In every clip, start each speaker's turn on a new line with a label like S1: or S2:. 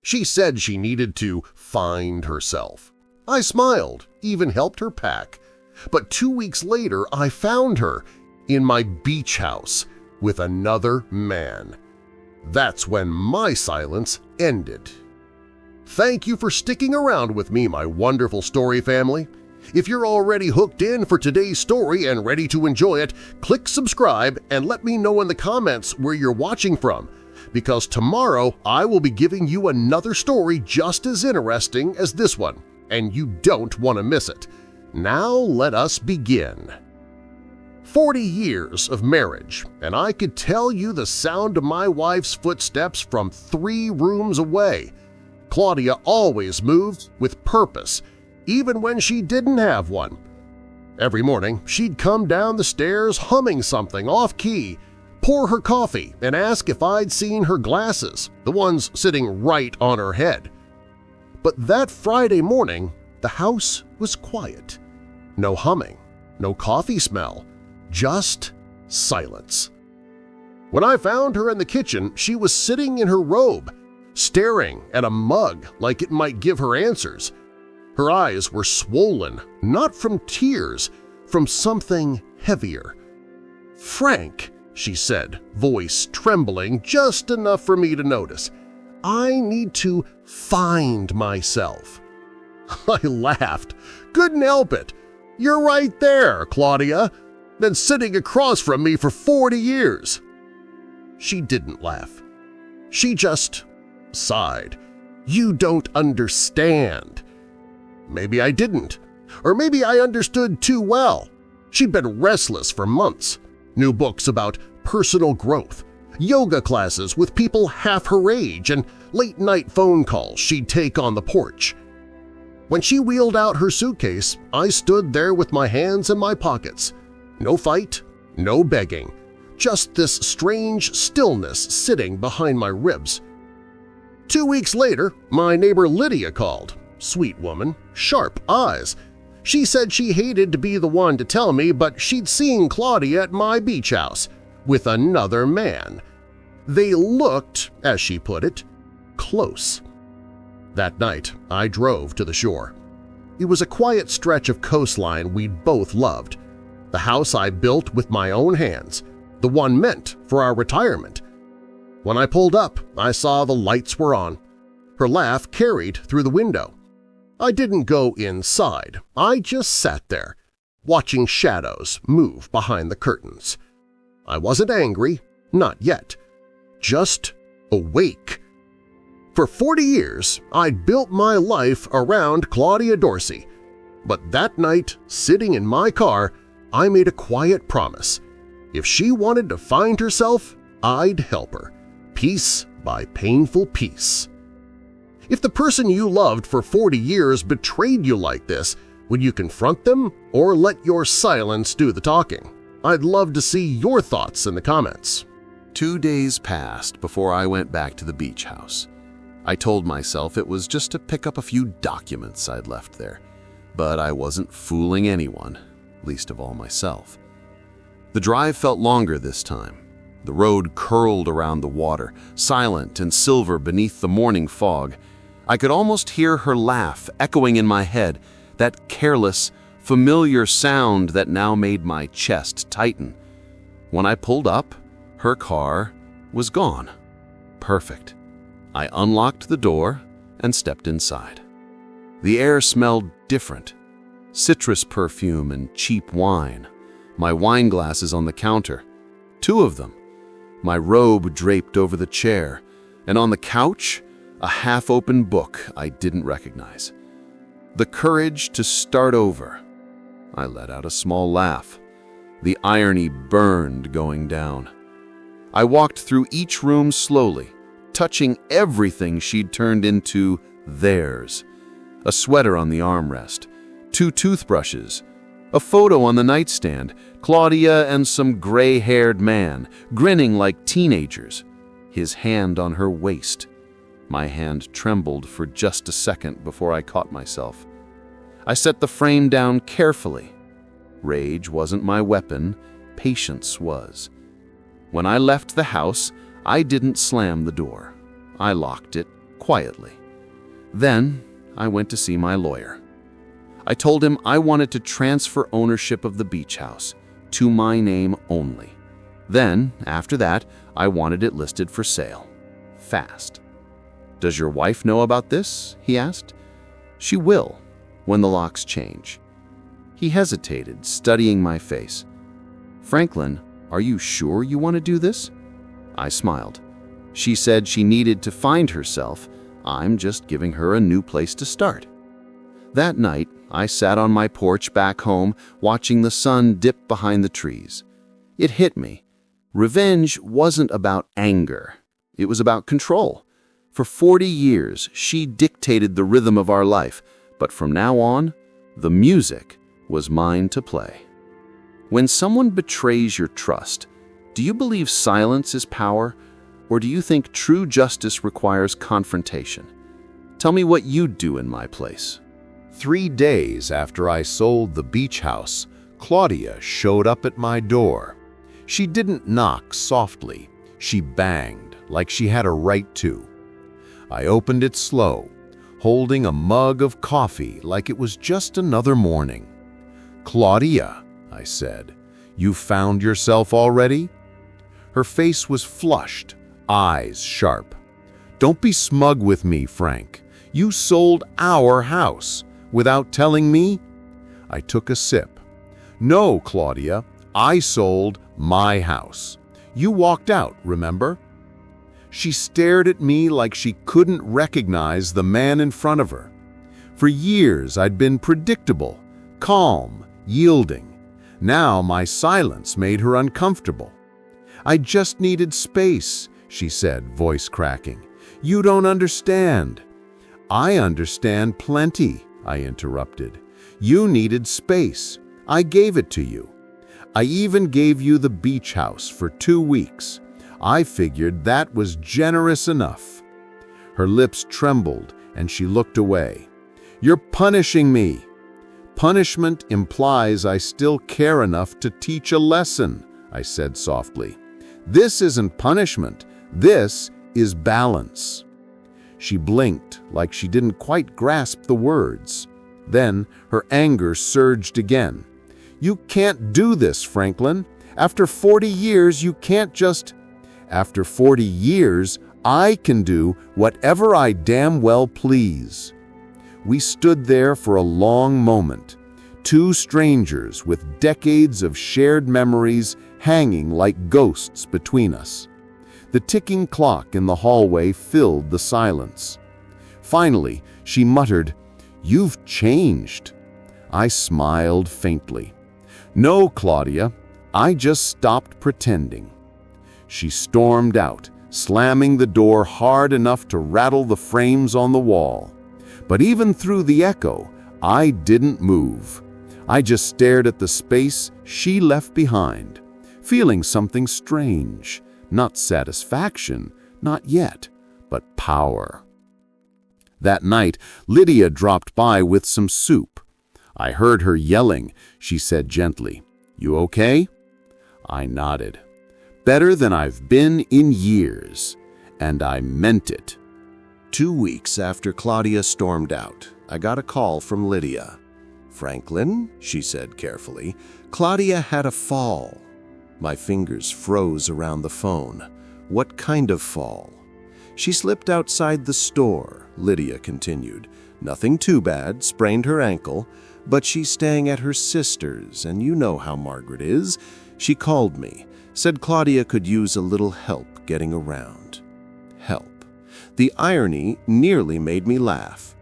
S1: She said she needed to find herself. I smiled, even helped her pack. But 2 weeks later, I found her in my beach house with another man. That's when my silence ended. Thank you for sticking around with me, my wonderful story family. If you're already hooked in for today's story and ready to enjoy it, click subscribe and let me know in the comments where you're watching from, because tomorrow I will be giving you another story just as interesting as this one, and you don't want to miss it. Now let us begin. 40 years of marriage, and I could tell you the sound of my wife's footsteps from 3 rooms away. Claudia always moved with purpose, even when she didn't have one. Every morning, she'd come down the stairs humming something off-key, pour her coffee, and ask if I'd seen her glasses, the ones sitting right on her head. But that Friday morning, the house was quiet. No humming, no coffee smell, just silence. When I found her in the kitchen, she was sitting in her robe, staring at a mug like it might give her answers. Her eyes were swollen, not from tears, from something heavier. "Frank," she said, voice trembling just enough for me to notice, "I need to find myself." I laughed. Couldn't help it. "You're right there, Claudia. Been sitting across from me for 40 years. She didn't laugh. She just sighed. "You don't understand." Maybe I didn't. Or maybe I understood too well. She'd been restless for months. New books about personal growth, yoga classes with people half her age, and late-night phone calls she'd take on the porch. When she wheeled out her suitcase, I stood there with my hands in my pockets. No fight, no begging, just this strange stillness sitting behind my ribs. 2 weeks later, my neighbor Lydia called. Sweet woman, sharp eyes. She said she hated to be the one to tell me, but she'd seen Claudia at my beach house with another man. They looked, as she put it, close. That night, I drove to the shore. It was a quiet stretch of coastline we'd both loved. The house I built with my own hands, the one meant for our retirement. When I pulled up, I saw the lights were on. Her laugh carried through the window. I didn't go inside. I just sat there, watching shadows move behind the curtains. I wasn't angry, not yet, just awake. For 40 years, I'd built my life around Claudia Dorsey, but that night, sitting in my car, I made a quiet promise. If she wanted to find herself, I'd help her, piece by painful piece. If the person you loved for 40 years betrayed you like this, would you confront them or let your silence do the talking? I'd love to see your thoughts in the comments.
S2: 2 days passed before I went back to the beach house. I told myself it was just to pick up a few documents I'd left there, but I wasn't fooling anyone, least of all myself. The drive felt longer this time. The road curled around the water, silent and silver beneath the morning fog. I could almost hear her laugh echoing in my head, that careless, familiar sound that now made my chest tighten. When I pulled up, her car was gone. Perfect. I unlocked the door and stepped inside. The air smelled different. Citrus perfume and cheap wine. My wine glasses on the counter, 2 of them. My robe draped over the chair, and on the couch, a half-open book I didn't recognize. The courage to start over. I let out a small laugh. The irony burned going down. I walked through each room slowly, touching everything she'd turned into theirs. A sweater on the armrest, 2 toothbrushes, a photo on the nightstand, Claudia and some gray-haired man, grinning like teenagers, his hand on her waist. My hand trembled for just a second before I caught myself. I set the frame down carefully. Rage wasn't my weapon, patience was. When I left the house, I didn't slam the door. I locked it quietly. Then I went to see my lawyer. I told him I wanted to transfer ownership of the beach house to my name only. Then, after that, I wanted it listed for sale. Fast. "Does your wife know about this?" he asked. "She will, when the locks change." He hesitated, studying my face. "Franklin, are you sure you want to do this?" I smiled. She said she needed to find herself. I'm just giving her a new place to start. That night, I sat on my porch back home, watching the sun dip behind the trees. It hit me. Revenge wasn't about anger. It was about control. For 40 years, she dictated the rhythm of our life, but from now on, the music was mine to play. When someone betrays your trust, do you believe silence is power, or do you think true justice requires confrontation? Tell me what you'd do in my place.
S1: 3 days after I sold the beach house, Claudia showed up at my door. She didn't knock softly. She banged like she had a right to. I opened it slow, holding a mug of coffee like it was just another morning. "Claudia," I said, "you found yourself already?" Her face was flushed, eyes sharp. "Don't be smug with me, Frank. You sold our house without telling me?" I took a sip. "No, Claudia, I sold my house. You walked out, remember?" She stared at me like she couldn't recognize the man in front of her. For years, I'd been predictable, calm, yielding. Now my silence made her uncomfortable. "I just needed space," she said, voice cracking. "You don't understand." "I understand plenty," I interrupted. "You needed space. I gave it to you. I even gave you the beach house for 2 weeks. I figured that was generous enough." Her lips trembled and she looked away. "You're punishing me." "Punishment implies I still care enough to teach a lesson," I said softly. "This isn't punishment. This is balance." She blinked like she didn't quite grasp the words. Then her anger surged again. "You can't do this, Franklin. After 40 years, you can't just—" "After 40 years, I can do whatever I damn well please." We stood there for a long moment, two strangers with decades of shared memories hanging like ghosts between us. The ticking clock in the hallway filled the silence. Finally, she muttered, "You've changed." I smiled faintly. "No, Claudia, I just stopped pretending." She stormed out, slamming the door hard enough to rattle the frames on the wall. But even through the echo, I didn't move. I just stared at the space she left behind, feeling something strange. Not satisfaction, not yet, but power. That night, Lydia dropped by with some soup. I heard her yelling. She said gently, "You okay?" I nodded. "Better than I've been in years." And I meant it. 2 weeks after Claudia stormed out, I got a call from Lydia. "Franklin," she said carefully, "Claudia had a fall." My fingers froze around the phone. "What kind of fall?" "She slipped outside the store," Lydia continued. "Nothing too bad, sprained her ankle, but she's staying at her sister's, and you know how Margaret is. She called me, said Claudia could use a little help getting around." Help. The irony nearly made me laugh.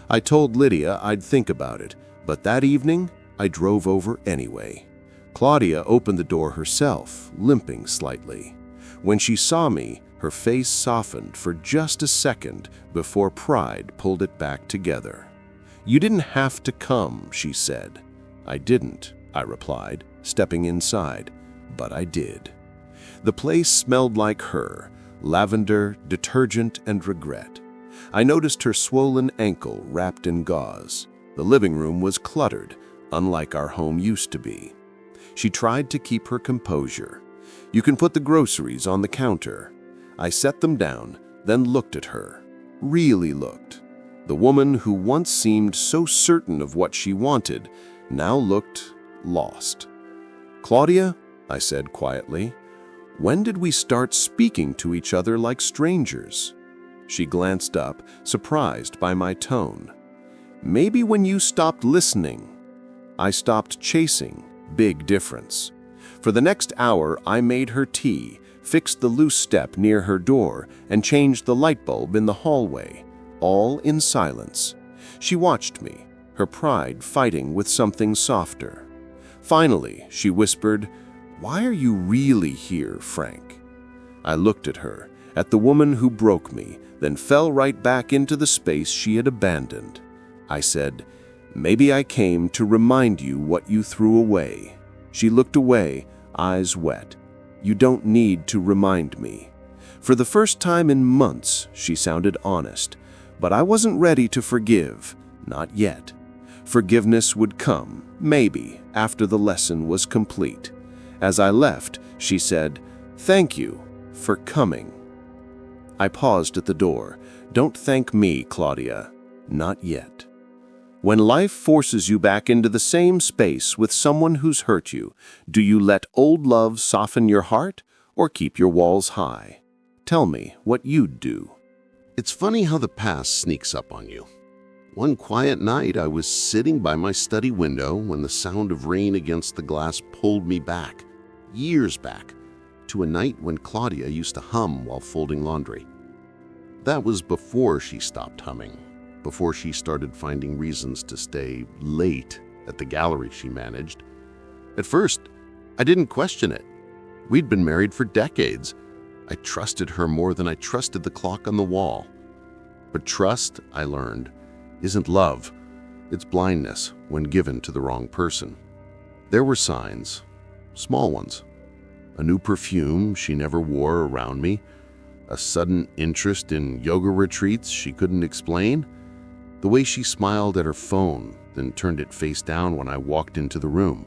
S1: I told Lydia I'd think about it, but that evening I drove over anyway. Claudia opened the door herself, limping slightly. When she saw me, her face softened for just a second before pride pulled it back together. "You didn't have to come," she said. "I didn't," I replied, stepping inside, but I did. The place smelled like her, lavender, detergent, and regret. I noticed her swollen ankle wrapped in gauze. The living room was cluttered, unlike our home used to be. She tried to keep her composure. "You can put the groceries on the counter." I set them down, then looked at her.
S2: really looked. The woman who once seemed so certain of what she wanted now looked lost. "Claudia," I said quietly, "when did we start speaking to each other like strangers?" She glanced up, surprised by my tone. "Maybe when you stopped listening." I stopped chasing. Big difference. For the next hour, I made her tea, fixed the loose step near her door, and changed the light bulb in the hallway, all in silence. She watched me, her pride fighting with something softer. Finally, she whispered, "Why are you really here, Frank?" I looked at her, at the woman who broke me, then fell right back into the space she had abandoned. I said, "Maybe I came to remind you what you threw away." She looked away, eyes wet. "You don't need to remind me." For the first time in months, she sounded honest. But I wasn't ready to forgive, not yet. Forgiveness would come, maybe, after the lesson was complete. As I left, she said, "Thank you for coming." I paused at the door. "Don't thank me, Claudia. Not yet." When life forces you back into the same space with someone who's hurt you, do you let old love soften your heart or keep your walls high? Tell me what you'd do.
S1: It's funny how the past sneaks up on you. One quiet night, I was sitting by my study window when the sound of rain against the glass pulled me back, years back, to a night when Claudia used to hum while folding laundry. That was before she stopped humming, before she started finding reasons to stay late at the gallery she managed. At first, I didn't question it. We'd been married for decades. I trusted her more than I trusted the clock on the wall. But trust, I learned, isn't love. It's blindness when given to the wrong person. There were signs, small ones. A new perfume she never wore around me, a sudden interest in yoga retreats she couldn't explain, the way she smiled at her phone, then turned it face down when I walked into the room.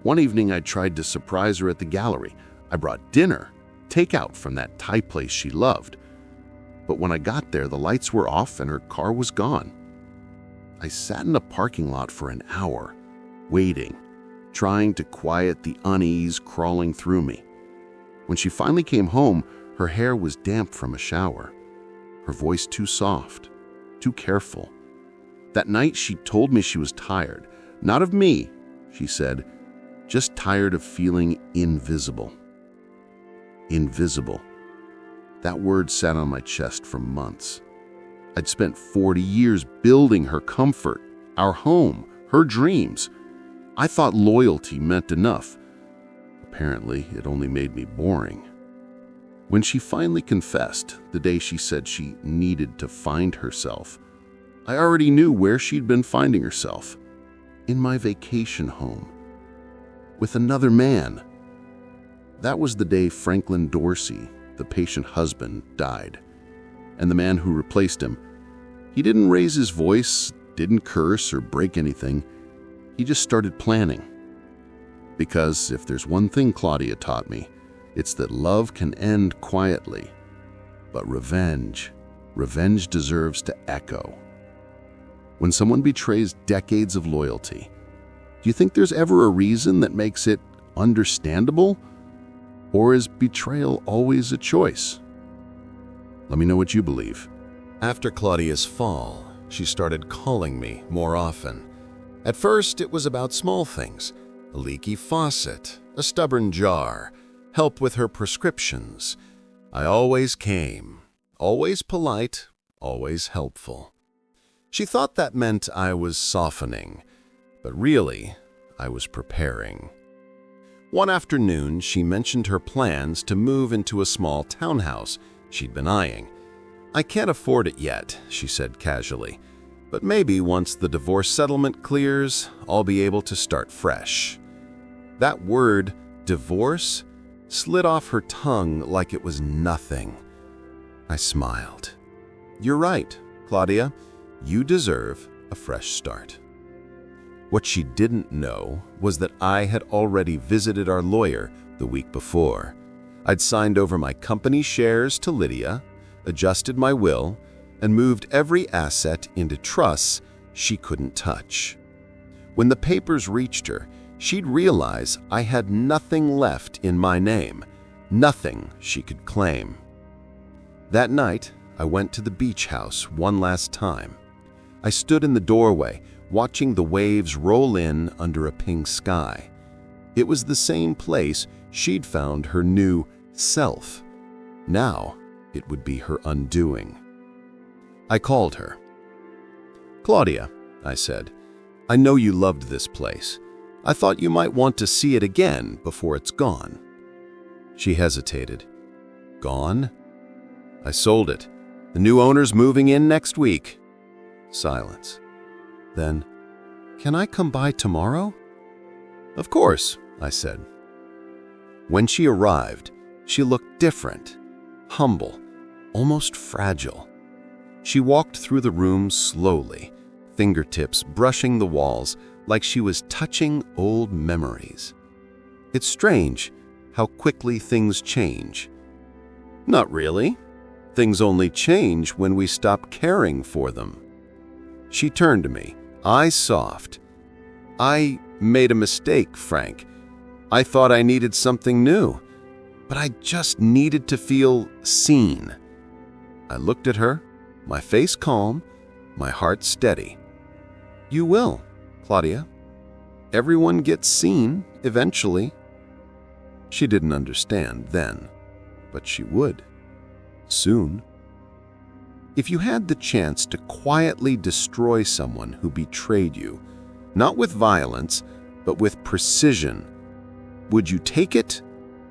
S1: One evening I tried to surprise her at the gallery. I brought dinner, takeout from that Thai place she loved. But when I got there, the lights were off and her car was gone. I sat in a parking lot for an hour, waiting, trying to quiet the unease crawling through me. When she finally came home, her hair was damp from a shower, her voice too soft, too careful. That night she told me she was tired, not of me, she said, just tired of feeling invisible. Invisible. That word sat on my chest for months. I'd spent 40 years building her comfort, our home, her dreams. I thought loyalty meant enough. Apparently, it only made me boring. When she finally confessed, the day she said she needed to find herself, I already knew where she'd been finding herself. In my vacation home. With another man. That was the day Franklin Dorsey, the patient husband, died. And the man who replaced him, he didn't raise his voice, didn't curse or break anything. He just started planning. Because if there's one thing Claudia taught me, it's that love can end quietly. But revenge deserves to echo. When someone betrays decades of loyalty, do you think there's ever a reason that makes it understandable? Or is betrayal always a choice? Let me know what you believe.
S2: After Claudia's fall, she started calling me more often. At first, it was about small things: a leaky faucet, a stubborn jar, help with her prescriptions. I always came, always polite, always helpful. She thought that meant I was softening, but really, I was preparing. One afternoon, she mentioned her plans to move into a small townhouse she'd been eyeing. "I can't afford it yet," she said casually, "but maybe once the divorce settlement clears, I'll be able to start fresh." That word, divorce, slid off her tongue like it was nothing. I smiled. "You're right, Claudia. You deserve a fresh start." What she didn't know was that I had already visited our lawyer the week before. I'd signed over my company shares to Lydia, adjusted my will, and moved every asset into trusts she couldn't touch. When the papers reached her, she'd realize I had nothing left in my name, nothing she could claim. That night, I went to the beach house one last time. I stood in the doorway, watching the waves roll in under a pink sky. It was the same place she'd found her new self. Now, it would be her undoing. I called her. "Claudia," I said, "I know you loved this place. I thought you might want to see it again before it's gone." She hesitated. "Gone?" "I sold it. The new owner's moving in next week." Silence. Then, "Can I come by tomorrow?" "Of course," I said. When she arrived, she looked different, humble, almost fragile. She walked through the room slowly, fingertips brushing the walls like she was touching old memories. It's strange how quickly things change. Not really. Things only change when we stop caring for them. She turned to me, eyes soft. "I made a mistake, Frank. I thought I needed something new, but I just needed to feel seen." I looked at her, my face calm, my heart steady. "You will, Claudia. Everyone gets seen eventually." She didn't understand then, but she would. Soon. If you had the chance to quietly destroy someone who betrayed you, not with violence, but with precision, would you take it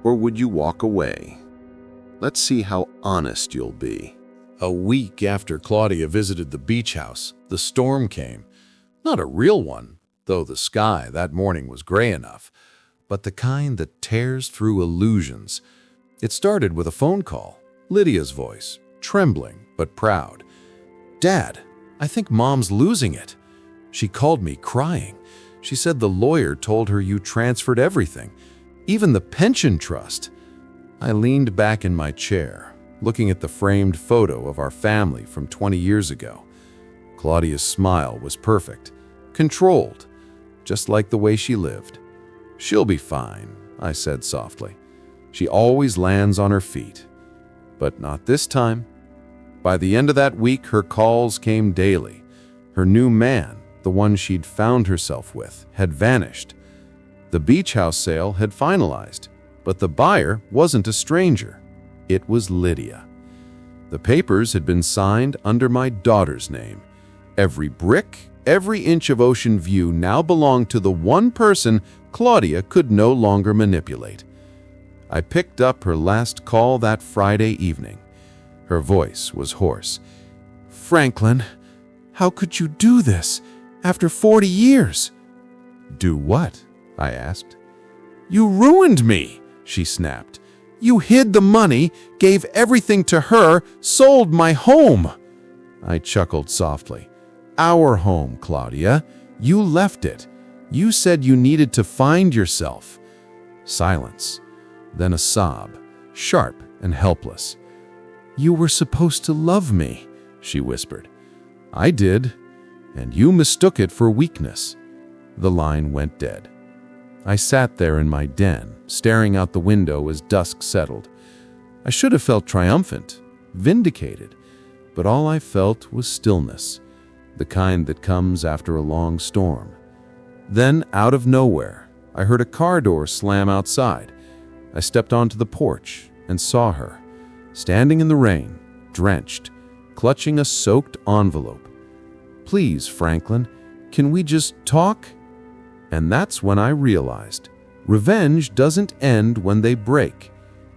S2: or would you walk away? Let's see how honest you'll be.
S3: A week after Claudia visited the beach house, the storm came. Not a real one, though the sky that morning was gray enough, but the kind that tears through illusions. It started with a phone call, Lydia's voice, trembling but proud. "Dad, I think Mom's losing it." She called me crying. She said the lawyer told her you transferred everything, even the pension trust. I leaned back in my chair, looking at the framed photo of our family from 20 years ago. Claudia's smile was perfect, controlled, just like the way she lived. "She'll be fine," I said softly. "She always lands on her feet." But not this time. By the end of that week, her calls came daily. Her new man, the one she'd found herself with, had vanished. The beach house sale had finalized, but the buyer wasn't a stranger. It was Lydia. The papers had been signed under my daughter's name. Every brick, every inch of ocean view now belonged to the one person Claudia could no longer manipulate. I picked up her last call that Friday evening. Her voice was hoarse. "Franklin, how could you do this after 40 years?" "Do what?" I asked. "You ruined me," she snapped. "You hid the money, gave everything to her, sold my home." I chuckled softly. "Our home, Claudia. You left it. You said you needed to find yourself." Silence. Then a sob, sharp and helpless. "You were supposed to love me," she whispered. "I did, and you mistook it for weakness." The line went dead. I sat there in my den, staring out the window as dusk settled. I should have felt triumphant, vindicated, but all I felt was stillness, the kind that comes after a long storm. Then, out of nowhere, I heard a car door slam outside. I stepped onto the porch and saw her, standing in the rain, drenched, clutching a soaked envelope. "Please, Franklin, can we just talk?" And that's when I realized, revenge doesn't end when they break.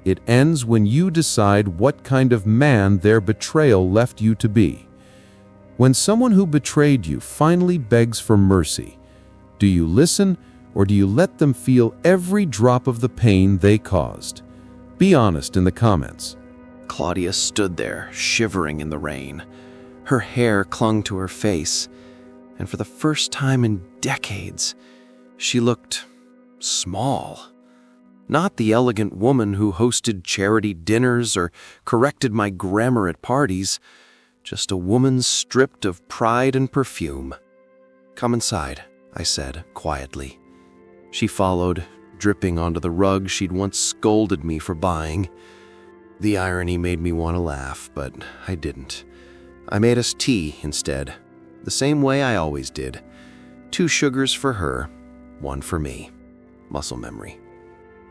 S3: It ends when you decide what kind of man their betrayal left you to be. When someone who betrayed you finally begs for mercy, do you listen or do you let them feel every drop of the pain they caused? Be honest in the comments.
S4: Claudia stood there, shivering in the rain. Her hair clung to her face, and for the first time in decades, she looked small. Not the elegant woman who hosted charity dinners or corrected my grammar at parties, Just a woman stripped of pride and perfume. "Come inside," I said quietly. She followed, dripping onto the rug she'd once scolded me for buying. The irony made me want to laugh, but I didn't. I made us tea instead, the same way I always did. 2 sugars for her, 1 for me. Muscle memory.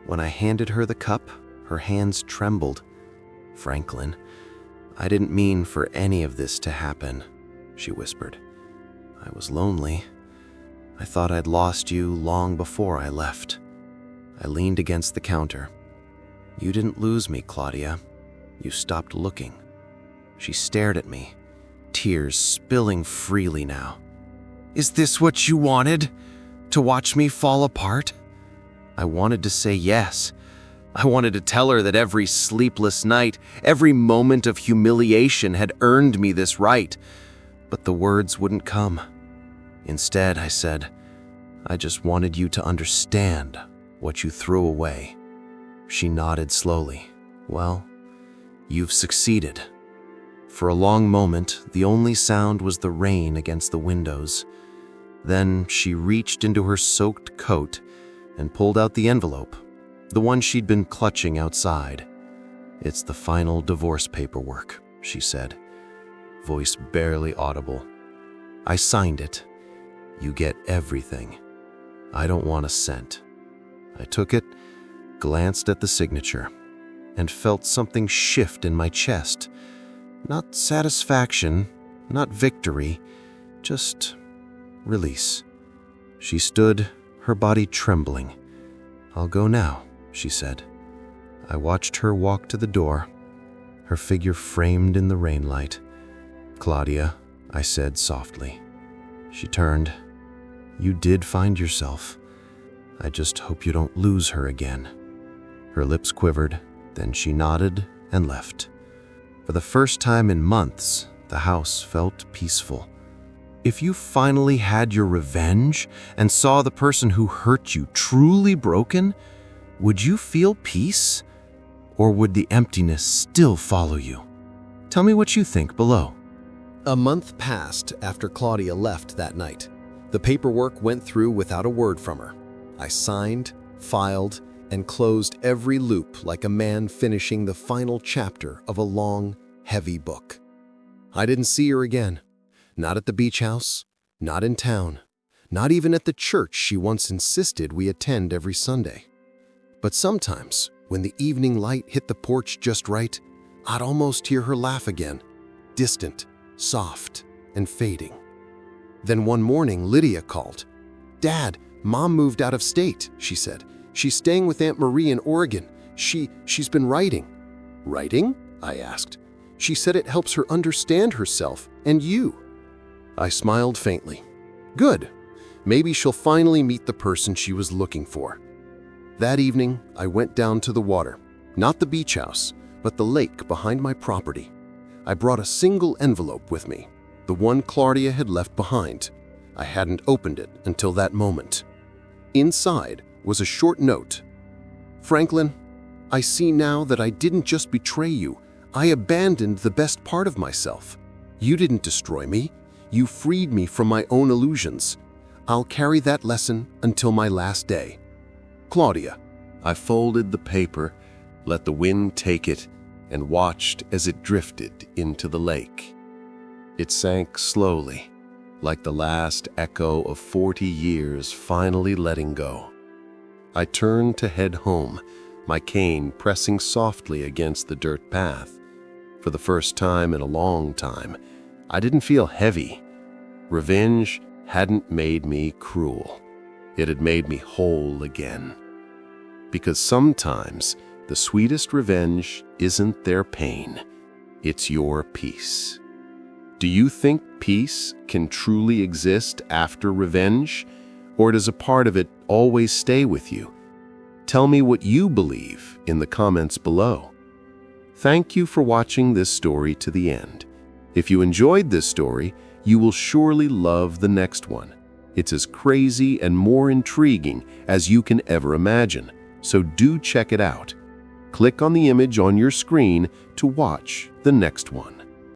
S4: When I handed her the cup, her hands trembled. "Franklin, I didn't mean for any of this to happen," she whispered. "I was lonely. I thought I'd lost you long before I left." I leaned against the counter. "You didn't lose me, Claudia. You stopped looking." She stared at me, tears spilling freely now. "Is this what you wanted? To watch me fall apart?" I wanted to say yes. I wanted to tell her that every sleepless night, every moment of humiliation had earned me this right, but the words wouldn't come. Instead, I said, "I just wanted you to understand what you threw away." She nodded slowly. "Well, you've succeeded." For a long moment, the only sound was the rain against the windows. Then she reached into her soaked coat and pulled out the envelope, the one she'd been clutching outside. "It's the final divorce paperwork," she said, voice barely audible. I signed it. "You get everything. I don't want a cent." I took it, glanced at the signature, and felt something shift in my chest. Not satisfaction, not victory, just release. She stood, her body trembling. "I'll go now," she said. I watched her walk to the door, her figure framed in the rainlight. "Claudia," I said softly. She turned. "You did find yourself. I just hope you don't lose her again." Her lips quivered, then she nodded and left. For the first time in months, the house felt peaceful. If you finally had your revenge and saw the person who hurt you truly broken, would you feel peace? Or would the emptiness still follow you? Tell me what you think below.
S5: A month passed after Claudia left that night. The paperwork went through without a word from her. I signed, filed, and closed every loop like a man finishing the final chapter of a long, heavy book. I didn't see her again. Not at the beach house, not in town, not even at the church she once insisted we attend every Sunday. But sometimes, when the evening light hit the porch just right, I'd almost hear her laugh again, distant, soft, and fading. Then one morning, Lydia called. "Dad, Mom moved out of state," she said. "She's staying with Aunt Marie in Oregon. She's been writing." "Writing?" I asked. "She said it helps her understand herself and you." I smiled faintly. "Good. Maybe she'll finally meet the person she was looking for." That evening, I went down to the water, not the beach house, but the lake behind my property. I brought a single envelope with me, the one Claudia had left behind. I hadn't opened it until that moment. Inside was a short note. "Franklin, I see now that I didn't just betray you. I abandoned the best part of myself. You didn't destroy me. You freed me from my own illusions. I'll carry that lesson until my last day. Claudia."
S2: I folded the paper, let the wind take it, and watched as it drifted into the lake. It sank slowly, like the last echo of 40 years finally letting go. I turned to head home, my cane pressing softly against the dirt path. For the first time in a long time, I didn't feel heavy. Revenge hadn't made me cruel. It had made me whole again. Because sometimes the sweetest revenge isn't their pain, it's your peace. Do you think peace can truly exist after revenge, or does a part of it always stay with you? Tell me what you believe in the comments below. Thank you for watching this story to the end. If you enjoyed this story, you will surely love the next one. It's as crazy and more intriguing as you can ever imagine, so do check it out. Click on the image on your screen to watch the next one.